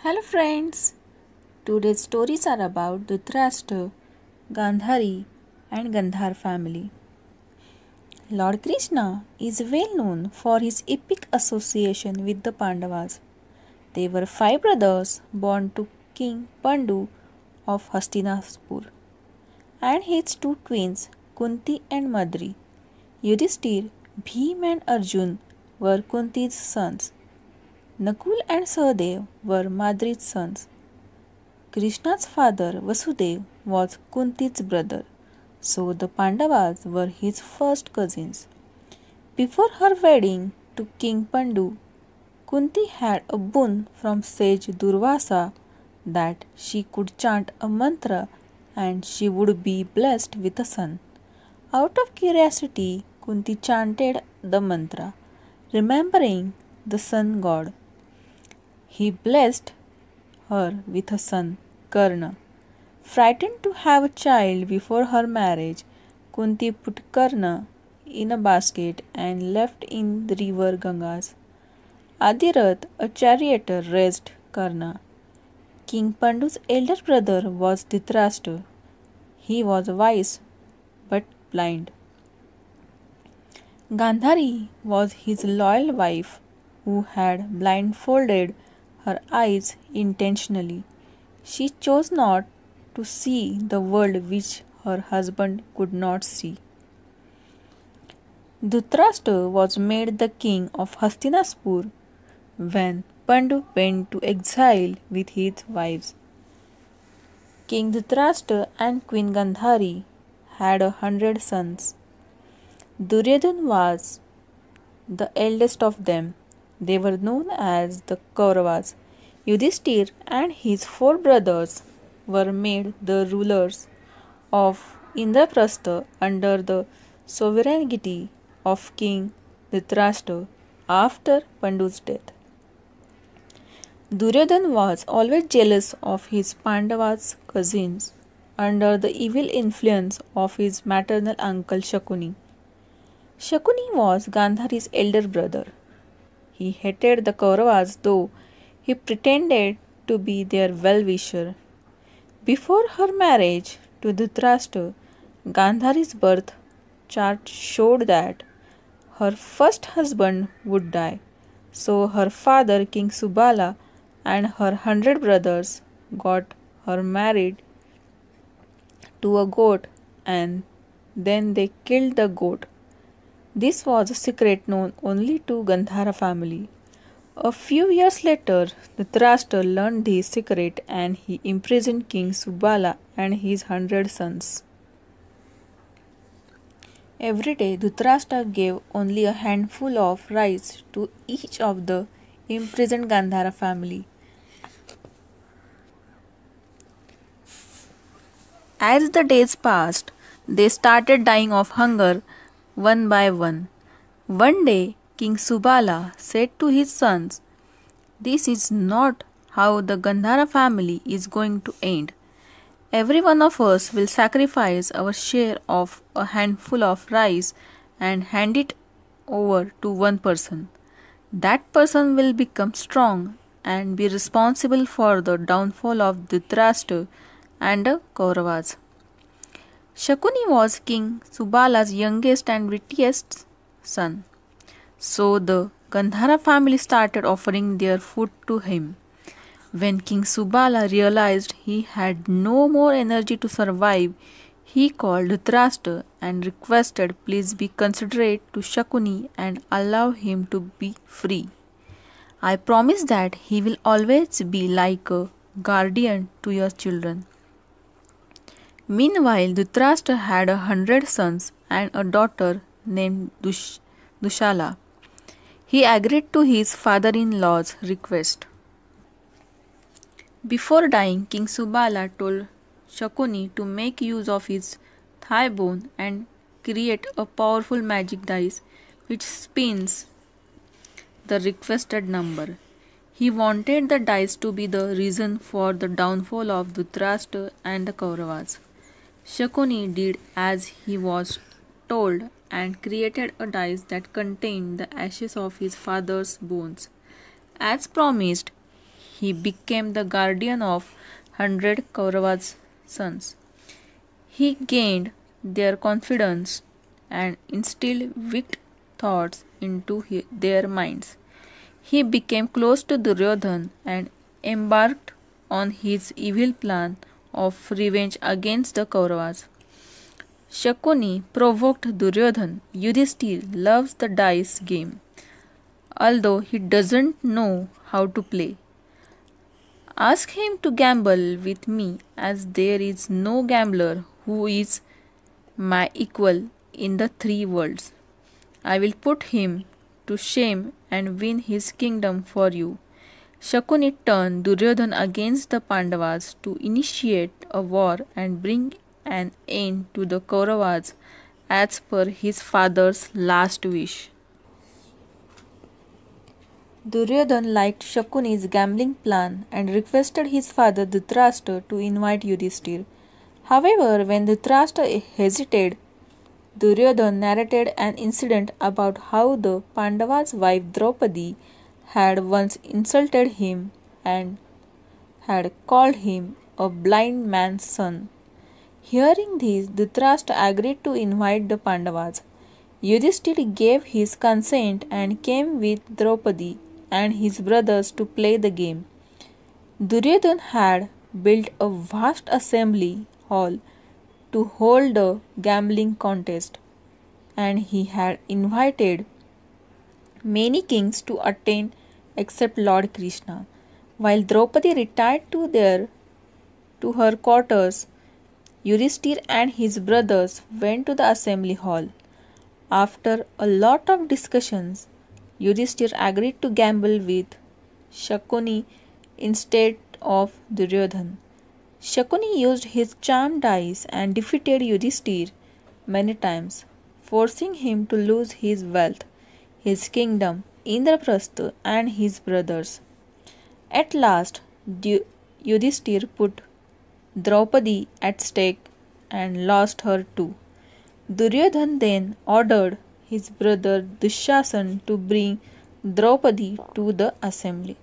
Hello friends, today's stories are about Dhritarashtra, Gandhari and Gandhar family. Lord Krishna is well known for his epic association with the Pandavas. They were five brothers born to King Pandu of Hastinapur and his two twins Kunti and Madri. Yudhishthir, Bhim and Arjun were Kunti's sons. Nakul and Sahadev were Madri's sons. Krishna's father Vasudev was Kunti's brother, so the Pandavas were his first cousins. Before her wedding to King Pandu, Kunti had a boon from sage Durvasa that she could chant a mantra and she would be blessed with a son. Out of curiosity, Kunti chanted the mantra, remembering the sun god. He blessed her with a son, Karna. Frightened to have a child before her marriage, Kunti put Karna in a basket and left in the river Gangas. Adirath, a charioteer, raised Karna. King Pandu's elder brother was Dhritarashtra. He was wise but blind. Gandhari was his loyal wife who had blindfolded her eyes intentionally. She chose not to see the world which her husband could not see. Dhritarashtra was made the king of Hastinapur when Pandu went to exile with his wives. King Dhritarashtra and Queen Gandhari had 100 sons. Duryodhana was the eldest of them. They were known as the Kauravas. Yudhishthir and his four brothers were made the rulers of Indraprastha under the sovereignty of King Dhritarashtra after Pandu's death. Duryodhana was always jealous of his Pandavas' cousins under the evil influence of his maternal uncle Shakuni. Shakuni was Gandhari's elder brother. He hated the Kauravas, though he pretended to be their well-wisher. Before her marriage to Dhritarashtra, Gandhari's birth chart showed that her first husband would die. So her father, King Subala, and her 100 brothers got her married to a goat and then they killed the goat. This was a secret known only to Gandhara family. A few years later, Dhritarashtra learned this secret and he imprisoned King Subala and his 100 sons. Every day, Dhritarashtra gave only a handful of rice to each of the imprisoned Gandhara family. As the days passed, they started dying of hunger one by one. One day, King Subala said to his sons, "This is not how the Gandhara family is going to end. Every one of us will sacrifice our share of a handful of rice and hand it over to one person. That person will become strong and be responsible for the downfall of Dhritarashtra and the Kauravas." Shakuni was King Subala's youngest and wittiest son. So the Gandhara family started offering their food to him. When King Subala realized he had no more energy to survive, he called Dhritarashtra and requested, "Please be considerate to Shakuni and allow him to be free. I promise that he will always be like a guardian to your children." Meanwhile, Dhritarashtra had 100 sons and a daughter named Dushala. He agreed to his father-in-law's request. Before dying, King Subala told Shakuni to make use of his thigh bone and create a powerful magic dice which spins the requested number. He wanted the dice to be the reason for the downfall of Dhritarashtra and the Kauravas. Shakuni did as he was told and created a dice that contained the ashes of his father's bones. As promised, he became the guardian of 100 Kauravas' sons. He gained their confidence and instilled wicked thoughts into their minds. He became close to Duryodhan and embarked on his evil plan of revenge against the Kauravas. Shakuni provoked Duryodhan. Yudhishthir loves the dice game, although he doesn't know how to play. Ask him to gamble with me, as there is no gambler who is my equal in the three worlds. I will put him to shame and win his kingdom for you. Shakuni turned Duryodhan against the Pandavas to initiate a war and bring an end to the Kauravas as per his father's last wish. Duryodhan liked Shakuni's gambling plan and requested his father Dhritarashtra to invite Yudhishthir. However, when Dhritarashtra hesitated, Duryodhan narrated an incident about how the Pandava's wife Draupadi had once insulted him and had called him a blind man's son. Hearing this, Dhritarashtra agreed to invite the Pandavas. Yudhishthir gave his consent and came with Draupadi and his brothers to play the game. Duryodhan had built a vast assembly hall to hold a gambling contest, and he had invited many kings to attend except Lord Krishna. While Draupadi retired to her quarters, Yudhishthir and his brothers went to the assembly hall. After a lot of discussions, Yudhishthir agreed to gamble with Shakuni instead of Duryodhan. Shakuni used his charm dice and defeated Yudhishthir many times, forcing him to lose his wealth, his kingdom, Indraprastha, and his brothers. At last, Yudhishthir put Draupadi at stake and lost her too. Duryodhan then ordered his brother Dushasan to bring Draupadi to the assembly.